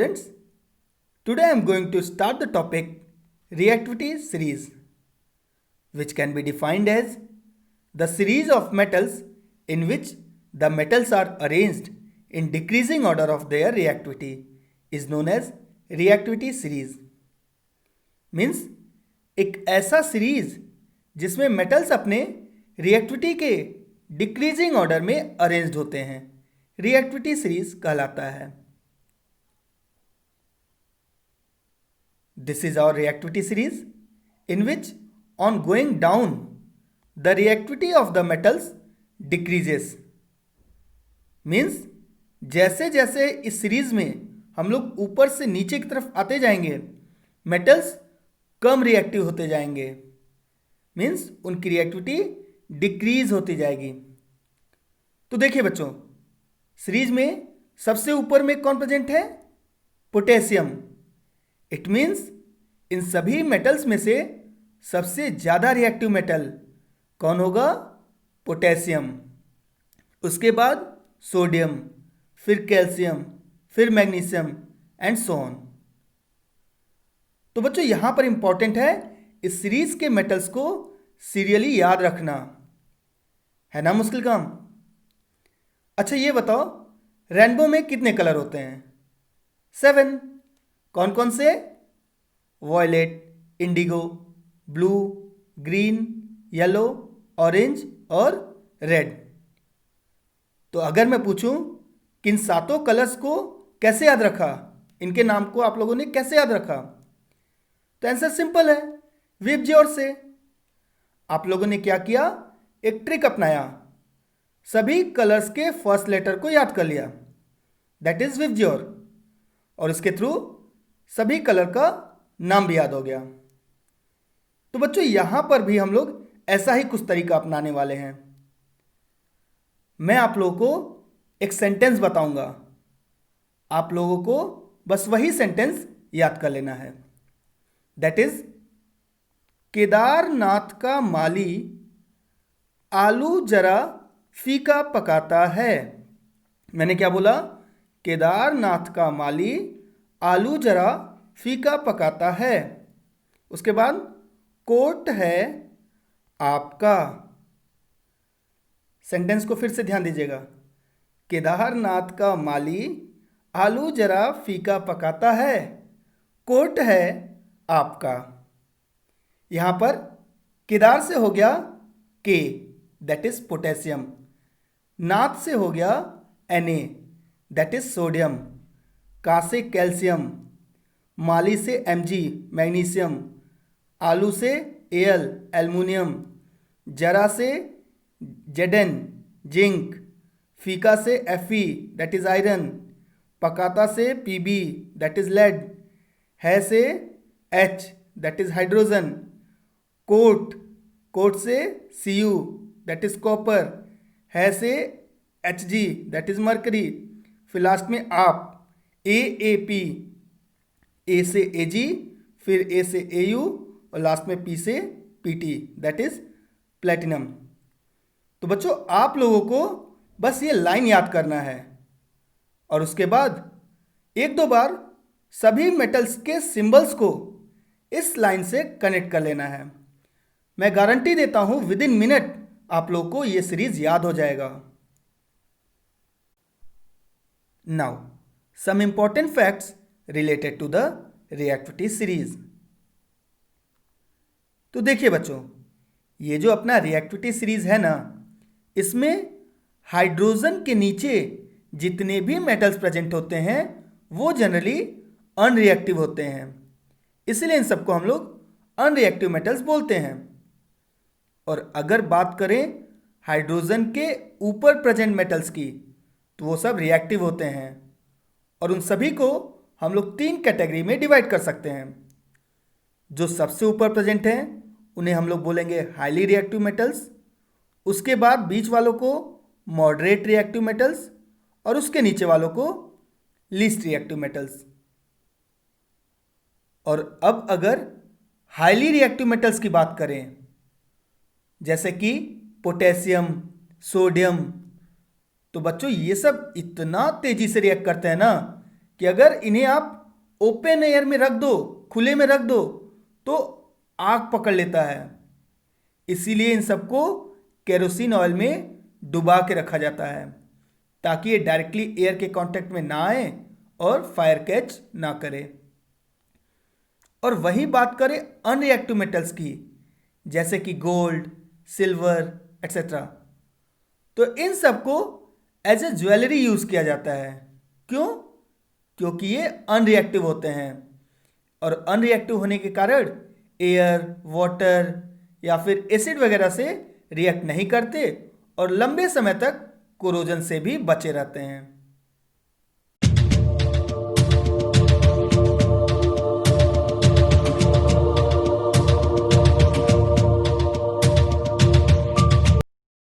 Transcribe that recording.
students, today I am going to start the topic reactivity series, which can be defined as the series of metals in which the metals are arranged in decreasing order of their reactivity is known as reactivity series. Means एक ऐसा series जिसमें metals अपने reactivity के decreasing order में arranged होते हैं, reactivity series कहलाता है. This is our reactivity series in which on going down the reactivity of the metals decreases. Means जैसे जैसे इस सीरीज में हम लोग ऊपर से नीचे की तरफ आते जाएंगे मेटल्स कम रिएक्टिव होते जाएंगे. मीन्स उनकी रिएक्टिविटी डिक्रीज होती जाएगी. तो देखिए बच्चों, सीरीज में सबसे ऊपर में कौन प्रेजेंट है? पोटेशियम. इट मीन्स इन सभी मेटल्स में से सबसे ज़्यादा रिएक्टिव मेटल कौन होगा? पोटेशियम. उसके बाद सोडियम, फिर कैल्शियम, फिर मैग्नीशियम एंड सो ऑन. तो बच्चों यहां पर इंपॉर्टेंट है इस सीरीज के मेटल्स को सीरियली याद रखना, है ना मुश्किल काम? अच्छा ये बताओ, रेनबो में कितने कलर होते हैं? 7. कौन कौन से? Violet, indigo, blue, green, yellow, orange और रेड. तो अगर मैं पूछूं कि इन सातों कलर्स को कैसे याद रखा, इनके नाम को आप लोगों ने कैसे याद रखा, तो आंसर सिंपल है, विबज्योर से. आप लोगों ने क्या किया? एक ट्रिक अपनाया, सभी कलर्स के फर्स्ट लेटर को याद कर लिया, दैट इज विबज्योर, और इसके थ्रू सभी कलर का नाम भी याद हो गया. तो बच्चों यहां पर भी हम लोग ऐसा ही कुछ तरीका अपनाने वाले हैं. मैं आप लोगों को एक सेंटेंस बताऊंगा, आप लोगों को बस वही सेंटेंस याद कर लेना है. दैट इज केदारनाथ का माली आलू जरा फीका पकाता है. मैंने क्या बोला? केदारनाथ का माली आलू जरा फीका पकाता है. उसके बाद कोट है आपका. सेंटेंस को फिर से ध्यान दीजिएगा. केदारनाथ का माली आलू जरा फीका पकाता है, कोट है आपका. यहां पर केदार से हो गया के, दैट इज पोटेशियम. नाथ से हो गया Na, दैट इज सोडियम. का से कैल्शियम, माली से Mg, मैग्नीशियम, आलू से Al, एल्युमिनियम, जरा से Zn, जिंक, फीका से Fe, दैट इज आयरन, पकाता से Pb, दैट इज लेड, है से H, दैट इज हाइड्रोजन, कोट से Cu, दैट इज कॉपर, है से Hg, दैट इज मरकरी, फिर लास्ट में आप AAP, A से Ag, फिर A से Au और लास्ट में P से Pt, दैट इज प्लेटिनम. तो बच्चों आप लोगों को बस ये लाइन याद करना है और उसके बाद एक दो बार सभी मेटल्स के सिंबल्स को इस लाइन से कनेक्ट कर लेना है. मैं गारंटी देता हूं विद इन मिनट आप लोगों को ये सीरीज याद हो जाएगा. Now some important facts related to the reactivity series. तो देखिए बच्चों, ये जो अपना रिएक्टिविटी सीरीज है ना, इसमें हाइड्रोजन के नीचे जितने भी मेटल्स प्रेजेंट होते हैं वो जनरली अनरिएक्टिव होते हैं, इसलिए इन सबको हम लोग अनरिएक्टिव मेटल्स बोलते हैं. और अगर बात करें हाइड्रोजन के ऊपर प्रेजेंट मेटल्स की, तो वो सब रिएक्टिव होते हैं. और उन सभी को हम लोग 3 कैटेगरी में डिवाइड कर सकते हैं. जो सबसे ऊपर प्रेजेंट हैं उन्हें हम लोग बोलेंगे हाईली रिएक्टिव मेटल्स, उसके बाद बीच वालों को मॉडरेट रिएक्टिव मेटल्स और उसके नीचे वालों को लीस्ट रिएक्टिव मेटल्स. और अब अगर हाईली रिएक्टिव मेटल्स की बात करें, जैसे कि पोटेशियम, सोडियम, तो बच्चों ये सब इतना तेजी से रिएक्ट करते हैं ना कि अगर इन्हें आप ओपन एयर में रख दो, खुले में रख दो, तो आग पकड़ लेता है। इसीलिए इन सबको केरोसिन ऑयल में डुबा के रखा जाता है ताकि ये डायरेक्टली एयर के कांटेक्ट में ना आए और फायर कैच ना करे। और वही बात करें अनरिएक्टिव मेटल्स की, जैसे कि गोल्ड, सिल्वर एक्सेट्रा, तो इन सबको एज ए ज्वेलरी यूज किया जाता है। क्यों? क्योंकि ये अनरिएक्टिव होते हैं और अनरिएक्टिव होने के कारण एयर, वाटर या फिर एसिड वगैरह से रिएक्ट नहीं करते और लंबे समय तक कोरोजन से भी बचे रहते हैं।